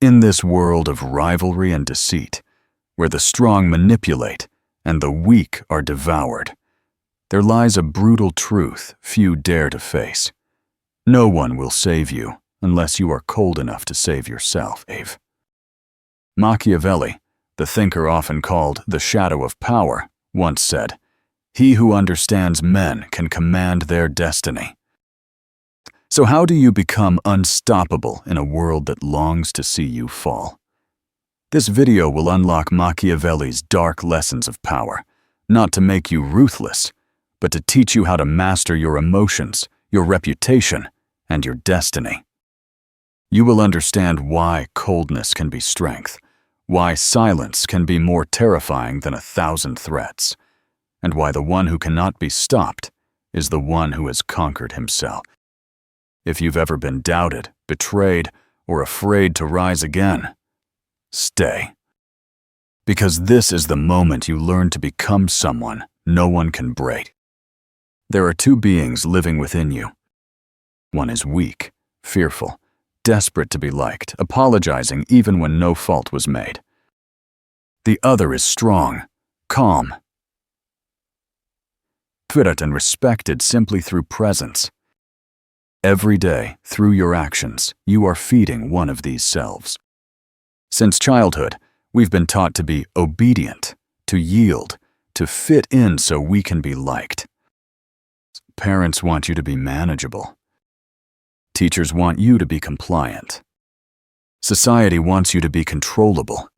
In this world of rivalry and deceit, where the strong manipulate and the weak are devoured, there lies a brutal truth few dare to face. No one will save you unless you are cold enough to save yourself. Machiavelli, the thinker often called the shadow of power, once said, "He who understands men can command their destiny." So how do you become unstoppable in a world that longs to see you fall? This video will unlock Machiavelli's dark lessons of power, not to make you ruthless, but to teach you how to master your emotions, your reputation, and your destiny. You will understand why coldness can be strength, why silence can be more terrifying than 1,000 threats, and why the one who cannot be stopped is the one who has conquered himself. If you've ever been doubted, betrayed, or afraid to rise again, stay. Because this is the moment you learn to become someone no one can break. There are two beings living within you. One is weak, fearful, desperate to be liked, apologizing even when no fault was made. The other is strong, calm, and respected simply through presence. Every day, through your actions, you are feeding one of these selves. Since childhood, we've been taught to be obedient, to yield, to fit in so we can be liked. Parents want you to be manageable. Teachers want you to be compliant. Society wants you to be controllable.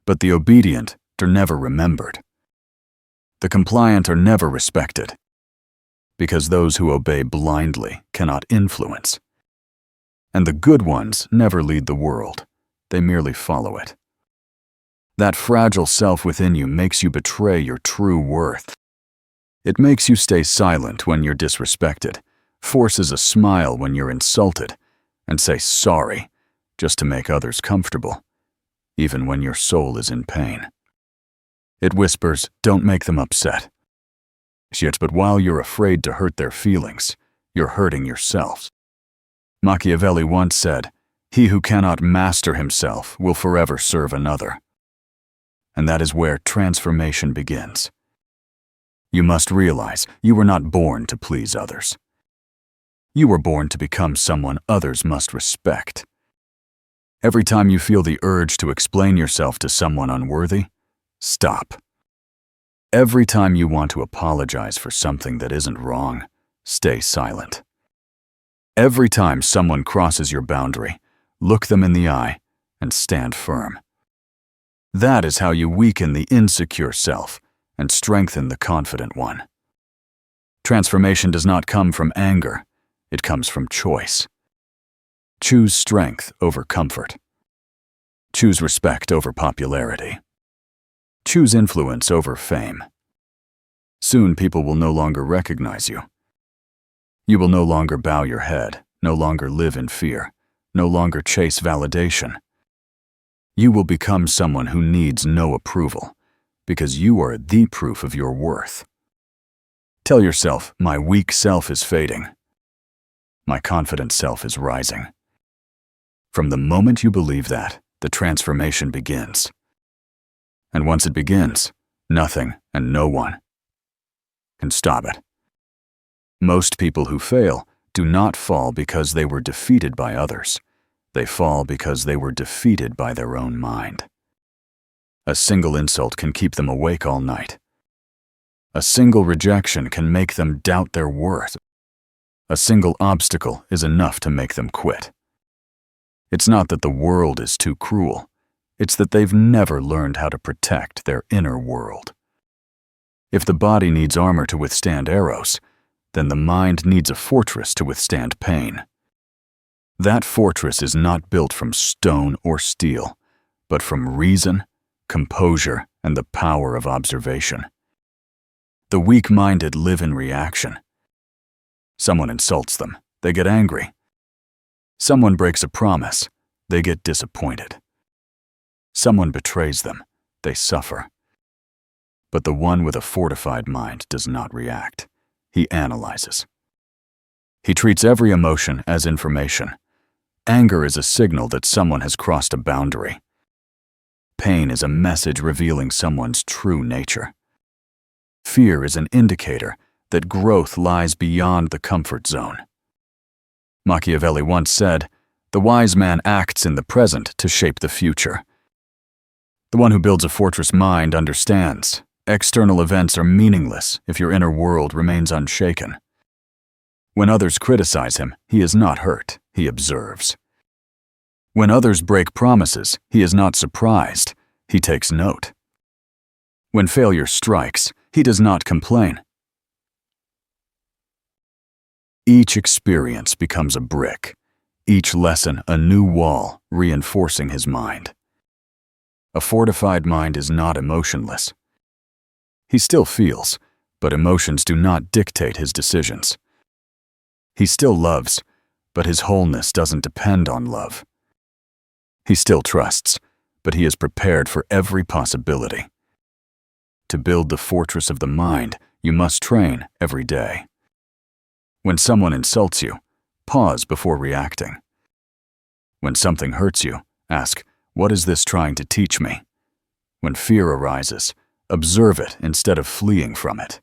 But the obedient are never remembered. The compliant are never respected, because those who obey blindly cannot influence. And the good ones never lead the world, they merely follow it. That fragile self within you makes you betray your true worth. It makes you stay silent when you're disrespected, forces a smile when you're insulted, and say sorry just to make others comfortable, even when your soul is in pain. It whispers, "Don't make them upset." Yet, but while you're afraid to hurt their feelings, you're hurting yourself. Machiavelli once said, "He who cannot master himself will forever serve another." And that is where transformation begins. You must realize you were not born to please others. You were born to become someone others must respect. Every time you feel the urge to explain yourself to someone unworthy, stop. Every time you want to apologize for something that isn't wrong, stay silent. Every time someone crosses your boundary, look them in the eye and stand firm. That is how you weaken the insecure self and strengthen the confident one. Transformation does not come from anger, it comes from choice. Choose strength over comfort. Choose respect over popularity. Choose influence over fame. Soon people will no longer recognize you. You will no longer bow your head, no longer live in fear, no longer chase validation. You will become someone who needs no approval, because you are the proof of your worth. Tell yourself, my weak self is fading. My confident self is rising. From the moment you believe that, the transformation begins. And once it begins, nothing and no one can stop it. Most people who fail do not fall because they were defeated by others. They fall because they were defeated by their own mind. A single insult can keep them awake all night. A single rejection can make them doubt their worth. A single obstacle is enough to make them quit. It's not that the world is too cruel. It's that they've never learned how to protect their inner world. If the body needs armor to withstand arrows, then the mind needs a fortress to withstand pain. That fortress is not built from stone or steel, but from reason, composure, and the power of observation. The weak-minded live in reaction. Someone insults them, they get angry. Someone breaks a promise, they get disappointed. Someone betrays them, they suffer. But the one with a fortified mind does not react. He analyzes. He treats every emotion as information. Anger is a signal that someone has crossed a boundary. Pain is a message revealing someone's true nature. Fear is an indicator that growth lies beyond the comfort zone. Machiavelli once said, "The wise man acts in the present to shape the future." The one who builds a fortress mind understands external events are meaningless if your inner world remains unshaken. When others criticize him, he is not hurt, he observes. When others break promises, he is not surprised, he takes note. When failure strikes, he does not complain. Each experience becomes a brick, each lesson a new wall reinforcing his mind. A fortified mind is not emotionless. He still feels, but emotions do not dictate his decisions. He still loves, but his wholeness doesn't depend on love. He still trusts, but he is prepared for every possibility. To build the fortress of the mind, you must train every day. When someone insults you, pause before reacting. When something hurts you, ask, "What is this trying to teach me?" When fear arises, observe it instead of fleeing from it.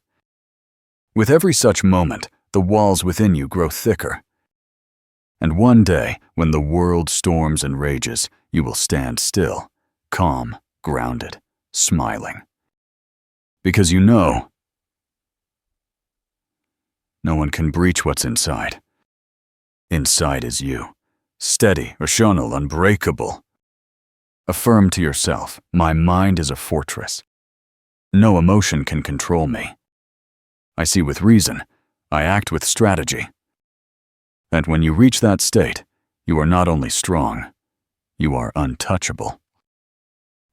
With every such moment, the walls within you grow thicker. And one day, when the world storms and rages, you will stand still, calm, grounded, smiling. Because you know, no one can breach what's inside. Inside is you, steady, rational, unbreakable. Affirm to yourself, "My mind is a fortress. No emotion can control me. I see with reason, I act with strategy." And when you reach that state, you are not only strong, you are untouchable.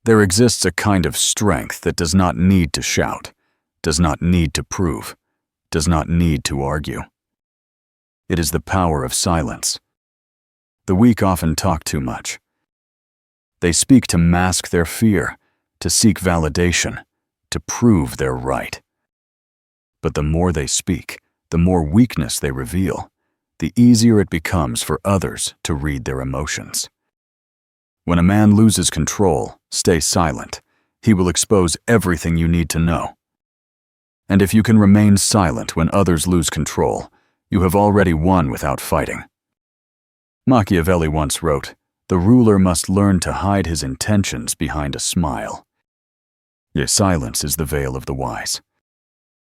There exists a kind of strength that does not need to shout, does not need to prove, does not need to argue. It is the power of silence. The weak often talk too much. They speak to mask their fear, to seek validation, to prove they're right. But the more they speak, the more weakness they reveal, the easier it becomes for others to read their emotions. When a man loses control, stay silent. He will expose everything you need to know. And if you can remain silent when others lose control, you have already won without fighting. Machiavelli once wrote, "The ruler must learn to hide his intentions behind a smile." Yet silence is the veil of the wise.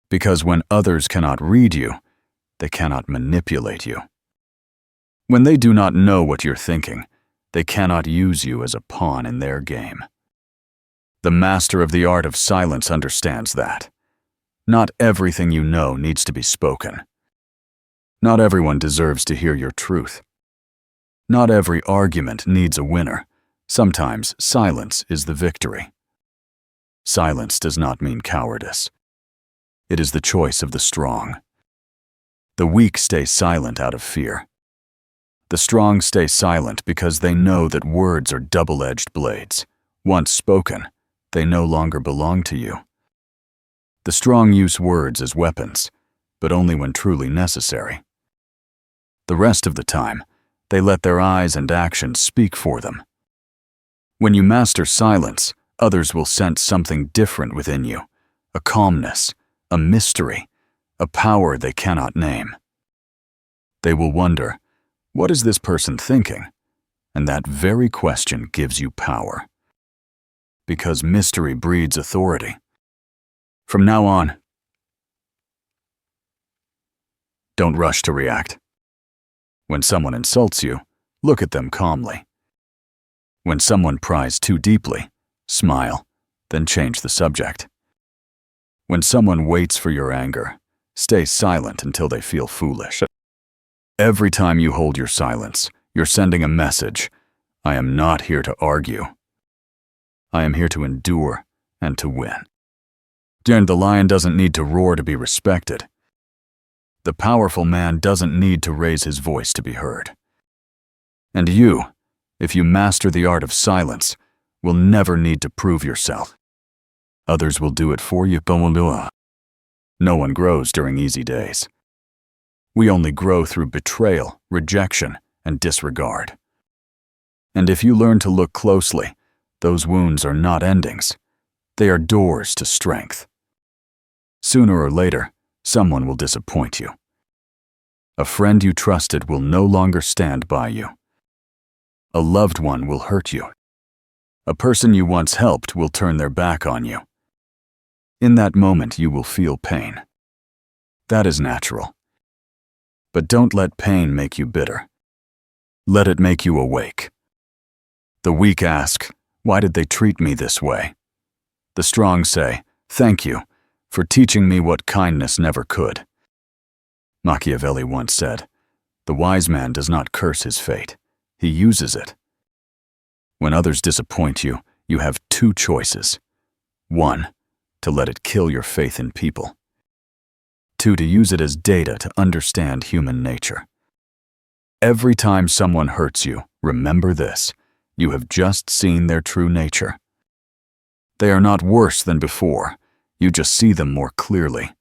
Because when others cannot read you, they cannot manipulate you. When they do not know what you're thinking, they cannot use you as a pawn in their game. The master of the art of silence understands that. Not everything you know needs to be spoken. Not everyone deserves to hear your truth. Not every argument needs a winner. Sometimes silence is the victory. Silence does not mean cowardice. It is the choice of the strong. The weak stay silent out of fear. The strong stay silent because they know that words are double-edged blades. Once spoken, they no longer belong to you. The strong use words as weapons, but only when truly necessary. The rest of the time, they let their eyes and actions speak for them. When you master silence, others will sense something different within you, a calmness, a mystery, a power they cannot name. They will wonder, what is this person thinking? And that very question gives you power. Because mystery breeds authority. From now on, don't rush to react. When someone insults you, look at them calmly. When someone pries too deeply, smile, then change the subject. When someone waits for your anger, stay silent until they feel foolish. Every time you hold your silence, you're sending a message. I am not here to argue. I am here to endure and to win. And the lion doesn't need to roar to be respected. The powerful man doesn't need to raise his voice to be heard. And you, if you master the art of silence, will never need to prove yourself. Others will do it for you. No one grows during easy days. We only grow through betrayal, rejection, and disregard. And if you learn to look closely, those wounds are not endings. They are doors to strength. Sooner or later, someone will disappoint you. A friend you trusted will no longer stand by you. A loved one will hurt you. A person you once helped will turn their back on you. In that moment, you will feel pain. That is natural. But don't let pain make you bitter. Let it make you awake. The weak ask, "Why did they treat me this way?" The strong say, "Thank you for teaching me what kindness never could." Machiavelli once said, "The wise man does not curse his fate, he uses it." When others disappoint you, you have two choices. 1, to let it kill your faith in people. 2, to use it as data to understand human nature. Every time someone hurts you, remember this: you have just seen their true nature. They are not worse than before, you just see them more clearly.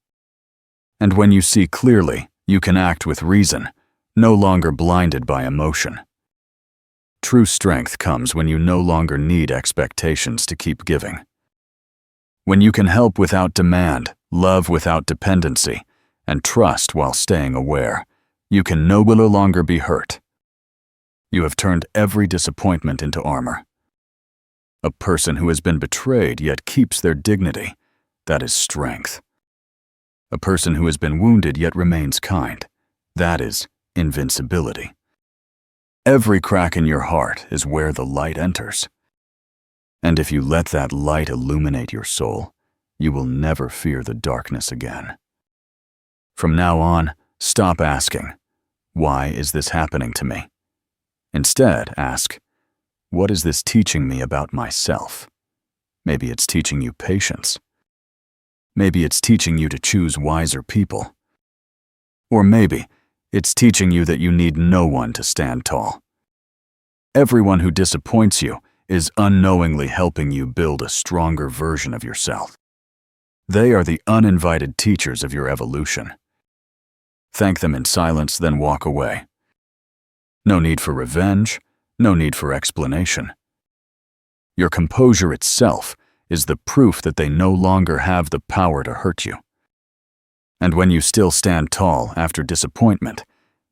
And when you see clearly, you can act with reason, no longer blinded by emotion. True strength comes when you no longer need expectations to keep giving. When you can help without demand, love without dependency, and trust while staying aware, you can no longer be hurt. You have turned every disappointment into armor. A person who has been betrayed yet keeps their dignity, that is strength. A person who has been wounded yet remains kind, that is invincibility. Every crack in your heart is where the light enters. And if you let that light illuminate your soul, you will never fear the darkness again. From now on, stop asking, "Why is this happening to me?" Instead, ask, "What is this teaching me about myself?" Maybe it's teaching you patience. Maybe it's teaching you to choose wiser people. Or maybe it's teaching you that you need no one to stand tall. Everyone who disappoints you is unknowingly helping you build a stronger version of yourself. They are the uninvited teachers of your evolution. Thank them in silence, then walk away. No need for revenge, no need for explanation. Your composure itself is the proof that they no longer have the power to hurt you. And when you still stand tall after disappointment,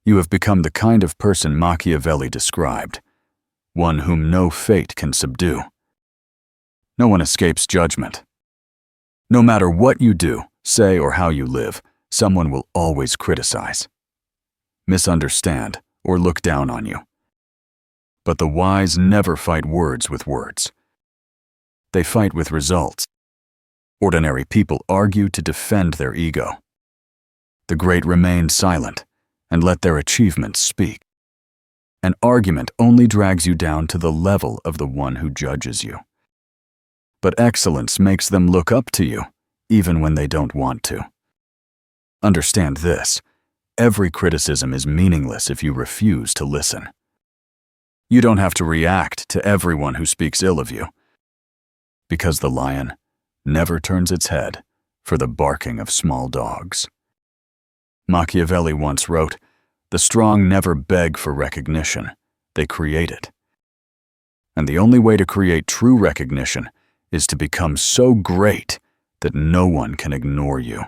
you have become the kind of person Machiavelli described, one whom no fate can subdue. No one escapes judgment. No matter what you do, say, or how you live, someone will always criticize, misunderstand, or look down on you. But the wise never fight words with words. They fight with results. Ordinary people argue to defend their ego. The great remain silent and let their achievements speak. An argument only drags you down to the level of the one who judges you. But excellence makes them look up to you, even when they don't want to. Understand this: every criticism is meaningless if you refuse to listen. You don't have to react to everyone who speaks ill of you, because the lion never turns its head for the barking of small dogs. Machiavelli once wrote, "The strong never beg for recognition, they create it." And the only way to create true recognition is to become so great that no one can ignore you.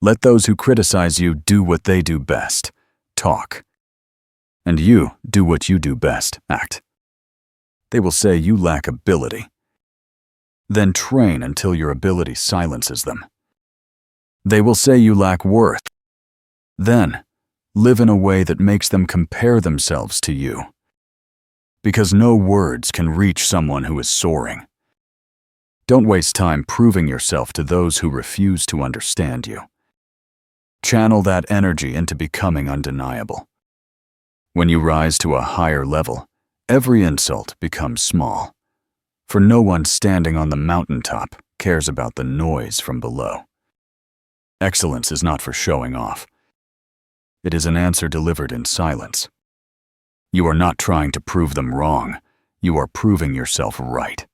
Let those who criticize you do what they do best, talk. And you do what you do best, act. They will say you lack ability. Then train until your ability silences them. They will say you lack worth. Then live in a way that makes them compare themselves to you. Because no words can reach someone who is soaring. Don't waste time proving yourself to those who refuse to understand you. Channel that energy into becoming undeniable. When you rise to a higher level, every insult becomes small, for no one standing on the mountaintop cares about the noise from below. Excellence is not for showing off. It is an answer delivered in silence. You are not trying to prove them wrong, you are proving yourself right.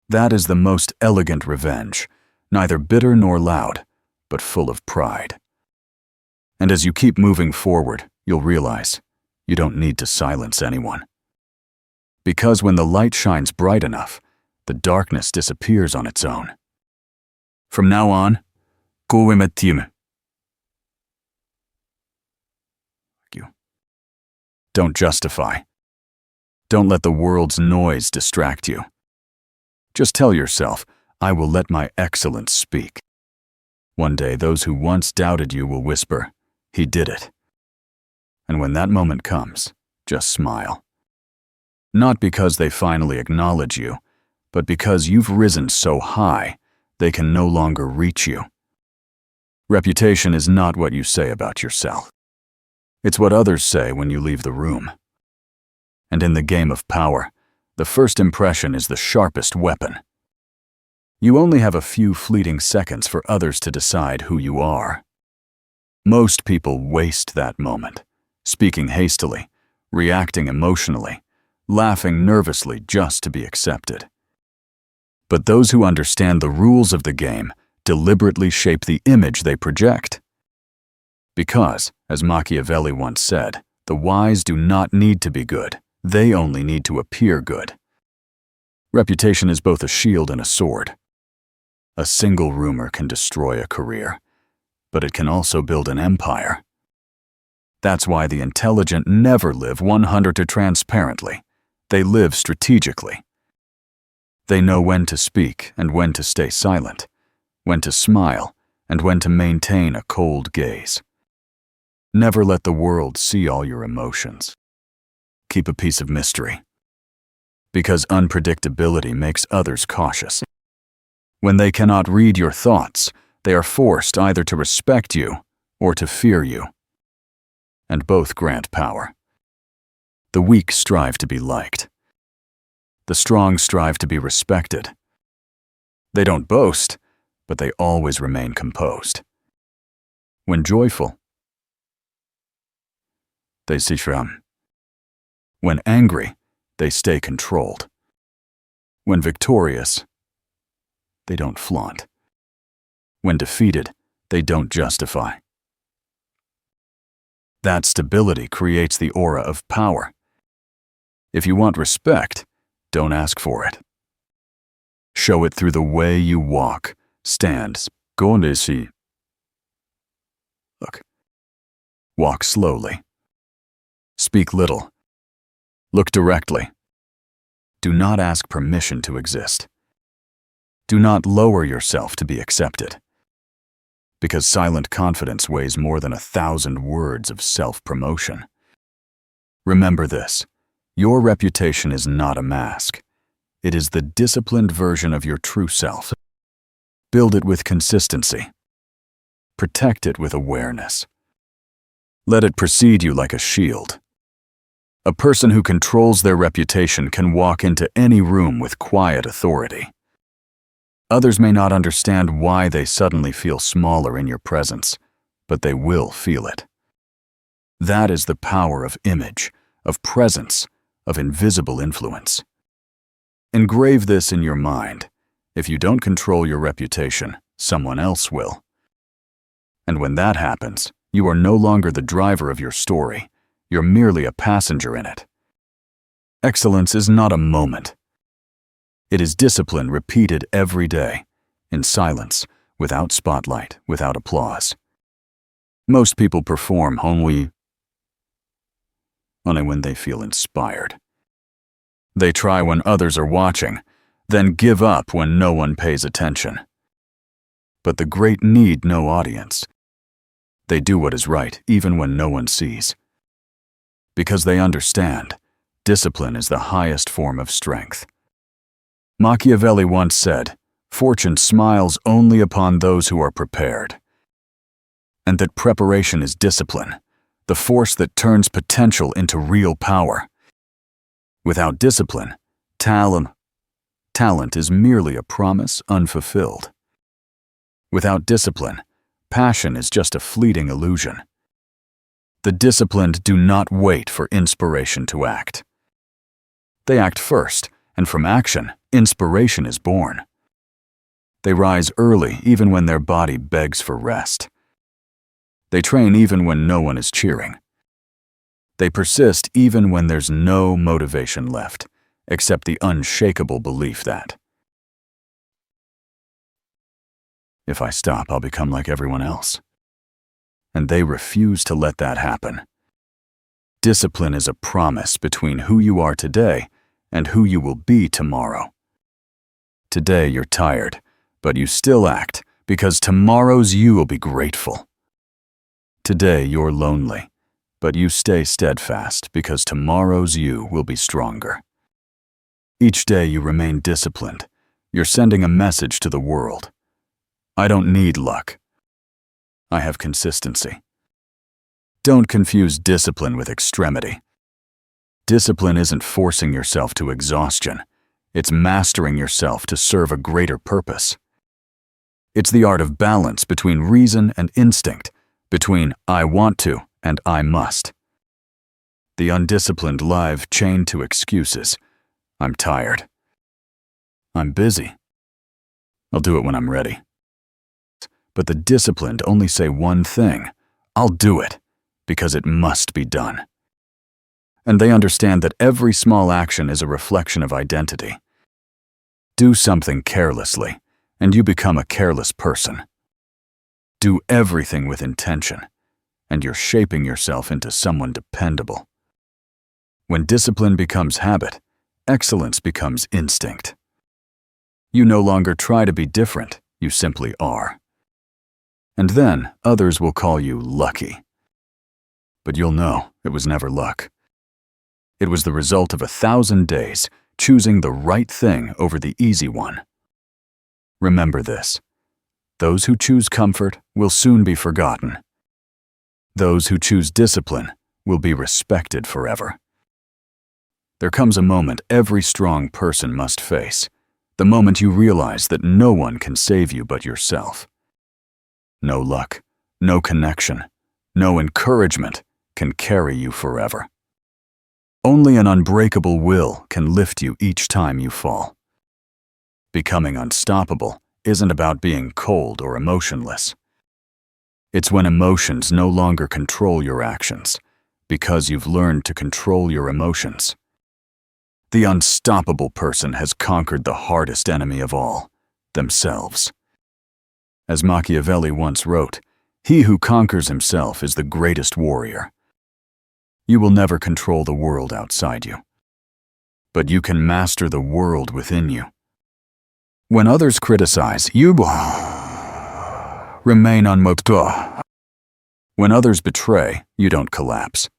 That is the most elegant revenge, neither bitter nor loud, but full of pride. And as you keep moving forward, you'll realize you don't need to silence anyone. Because when the light shines bright enough, the darkness disappears on its own. From now on, kwithable. Don't justify. Don't let the world's noise distract you. Just tell yourself, I will let my excellence speak. One day, those who once doubted you will whisper, he did it. And when that moment comes, just smile. Not because they finally acknowledge you, but because you've risen so high, they can no longer reach you. Reputation is not what you say about yourself. It's what others say when you leave the room. And in the game of power, the first impression is the sharpest weapon. You only have a few fleeting seconds for others to decide who you are. Most people waste that moment, speaking hastily, reacting emotionally, laughing nervously just to be accepted. But those who understand the rules of the game deliberately shape the image they project. Because, as Machiavelli once said, the wise do not need to be good, they only need to appear good. Reputation is both a shield and a sword. A single rumor can destroy a career, but it can also build an empire. That's why the intelligent never live 100% transparently. They live strategically. They know when to speak and when to stay silent, when to smile and when to maintain a cold gaze. Never let the world see all your emotions. Keep a piece of mystery. Because unpredictability makes others cautious. When they cannot read your thoughts, they are forced either to respect you or to fear you. And both grant power. The weak strive to be liked. The strong strive to be respected. They don't boast, but they always remain composed. When joyful, they stay firm. When angry, they stay controlled. When victorious, they don't flaunt. When defeated, they don't justify. That stability creates the aura of power. If you want respect, don't ask for it. Show it through the way you walk, stand, go and see. Look. Walk slowly. Speak little. Look directly. Do not ask permission to exist. Do not lower yourself to be accepted. Because silent confidence weighs more than 1,000 words of self-promotion. Remember this, your reputation is not a mask. It is the disciplined version of your true self. Build it with consistency. Protect it with awareness. Let it precede you like a shield. A person who controls their reputation can walk into any room with quiet authority. Others may not understand why they suddenly feel smaller in your presence, but they will feel it. That is the power of image, of presence, of invisible influence. Engrave this in your mind. If you don't control your reputation, someone else will. And when that happens, you are no longer the driver of your story. You're merely a passenger in it. Excellence is not a moment. It is discipline repeated every day, in silence, without spotlight, without applause. Most people perform only when they feel inspired. They try when others are watching, then give up when no one pays attention. But the great need no audience. They do what is right even when no one sees. Because they understand, discipline is the highest form of strength. Machiavelli once said, "Fortune smiles only upon those who are prepared." And that preparation is discipline, the force that turns potential into real power. Without discipline, talent is merely a promise unfulfilled. Without discipline, passion is just a fleeting illusion. The disciplined do not wait for inspiration to act. They act first, and from action, inspiration is born. They rise early even when their body begs for rest. They train even when no one is cheering. They persist even when there's no motivation left, except the unshakable belief that if I stop, I'll become like everyone else. And they refuse to let that happen. Discipline is a promise between who you are today and who you will be tomorrow. Today you're tired, but you still act because tomorrow's you will be grateful. Today you're lonely, but you stay steadfast because tomorrow's you will be stronger. Each day you remain disciplined. You're sending a message to the world. I don't need luck. I have consistency. Don't confuse discipline with extremity. Discipline isn't forcing yourself to exhaustion. It's mastering yourself to serve a greater purpose. It's the art of balance between reason and instinct, between I want to and I must. The undisciplined live chained to excuses. I'm tired. I'm busy. I'll do it when I'm ready. But the disciplined only say one thing: I'll do it, because it must be done. And they understand that every small action is a reflection of identity. Do something carelessly, and you become a careless person. Do everything with intention, and you're shaping yourself into someone dependable. When discipline becomes habit, excellence becomes instinct. You no longer try to be different, you simply are. And then others will call you lucky. But you'll know it was never luck. It was the result of 1,000 days choosing the right thing over the easy one. Remember this: those who choose comfort will soon be forgotten. Those who choose discipline will be respected forever. There comes a moment every strong person must face, the moment you realize that no one can save you but yourself. No luck, no connection, no encouragement can carry you forever. Only an unbreakable will can lift you each time you fall. Becoming unstoppable isn't about being cold or emotionless. It's when emotions no longer control your actions, because you've learned to control your emotions. The unstoppable person has conquered the hardest enemy of all, themselves. As Machiavelli once wrote, "He who conquers himself is the greatest warrior." You will never control the world outside you, but you can master the world within you. When others criticize, you remain unmoved. When others betray, you don't collapse.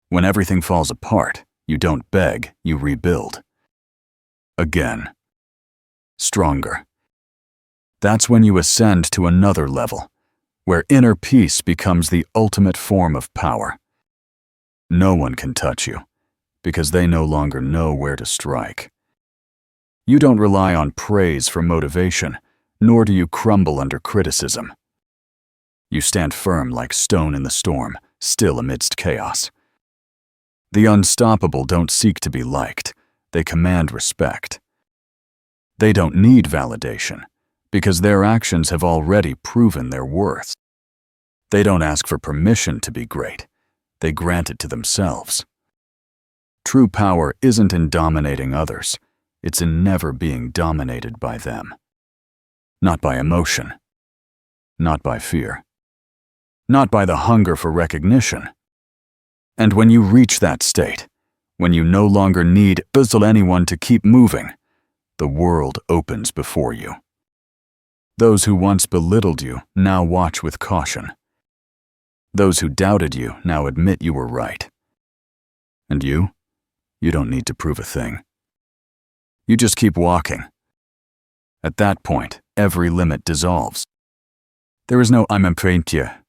When everything falls apart, you don't beg, you rebuild. Again. Stronger. That's when you ascend to another level, where inner peace becomes the ultimate form of power. No one can touch you, because they no longer know where to strike. You don't rely on praise for motivation, nor do you crumble under criticism. You stand firm like stone in the storm, still amidst chaos. The unstoppable don't seek to be liked, they command respect. They don't need validation, because their actions have already proven their worth. They don't ask for permission to be great, they grant it to themselves. True power isn't in dominating others, it's in never being dominated by them. Not by emotion, not by fear, not by the hunger for recognition. And when you reach that state, when you no longer need anyone to keep moving, the world opens before you. Those who once belittled you now watch with caution. Those who doubted you now admit you were right. And you don't need to prove a thing. You just keep walking. At that point, every limit dissolves. There is no I'm afraid to,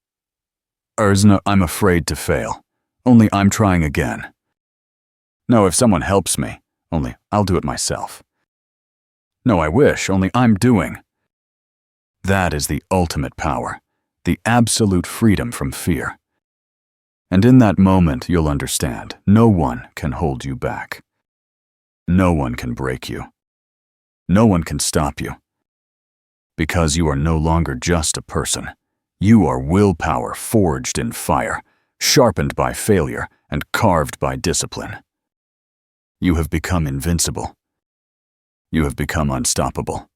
or is no I'm afraid to fail. Only I'm trying again. No, if someone helps me, only I'll do it myself. No, I wish, only I'm doing. That is the ultimate power, the absolute freedom from fear. And in that moment, you'll understand, no one can hold you back. No one can break you. No one can stop you. Because you are no longer just a person. You are willpower forged in fire, sharpened by failure, and carved by discipline. You have become invincible. You have become unstoppable.